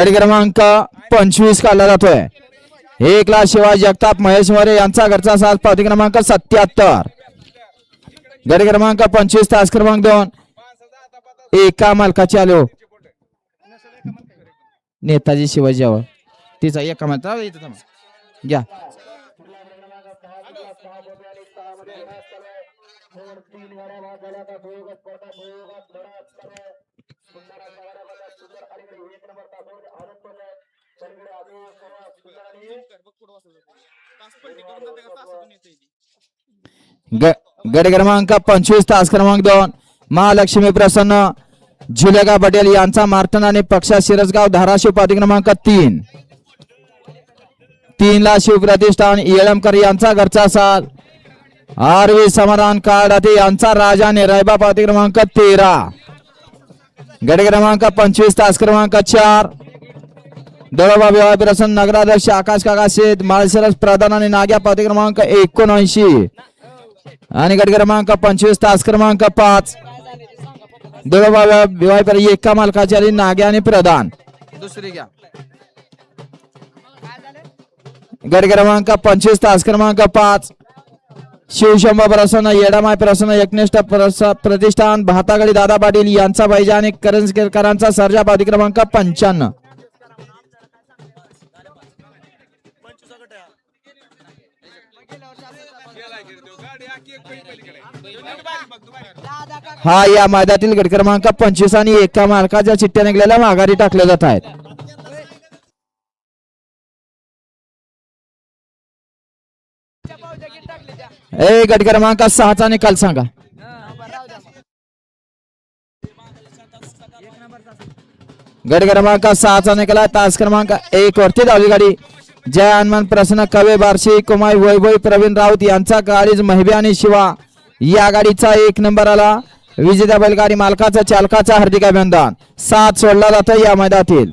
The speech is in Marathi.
गाडी क्रमांक 25 काढला जातोय. 1 लाख शिवाजी जगताप महेश मोरे यांचा घरचा साज पावती क्रमांक 77. गाडी क्रमांक 25 तास क्रमांक 2 एका मालकाची आलो नेताजी शिवाजी यावं तिचा एका मालका घ्या. गड क्रमांक 25 तास क्रमांक 2 महालक्ष्मी प्रसन्न झुलेगा पटेल यांचा मार्टन आणि पक्षा शिरसगाव धाराशिव पावती क्रमांक 3. 3 ला शिवप्रतिष्ठान येळमकर यांचा घरचा साथ आरवी समाधान काळाते यांचा राजा आणि रायबा पावती क्रमांक 13. गड क्रमांक 25 तास क्रमांक 4 दळोबा विवाह प्रसन्न नगराध्यक्ष आकाश काका शेत माळशिरस प्रधान आणि नाग्या पावती क्रमांक 79. आणि गट क्रमांक 25 तास क्रमांक 5 दळोबा विवाह एका मालकाची आली नाग्या आणि प्रधान. दुसरी घ्या. गट क्रमांक 25 तास क्रमांक 5 शिवशंभ प्रसन्न येडामाय प्रसन्न एकनिष्ठ प्रतिष्ठान भातागडी दादा पाटील यांचा पाहिजे आणि करंजकरांचा सर्जा पावती क्रमांक 95. हा या मैदानातील गट क्रमांक 25 आणि एका मालकाच्या चिठ्ठ्या निघलेल्या माघारी टाकल्या जात आहेत. गट क्रमांक 6चा निकाल सांगा. गट क्रमांक 6चा निकाल तास क्रमांक 1 वरती धावली गाडी जय हनुमान प्रसन्न कवे बार्शी कुमाई वैभव प्रवीण राऊत यांचा गाडीज महिबी आणि शिवा या गाडीचा 1 नंबर आला. विजेत्या बैलगाडी मालकाचा चालकाचा हार्दिक अभिनंदन. 7 सोडला जातो या मैदानातील.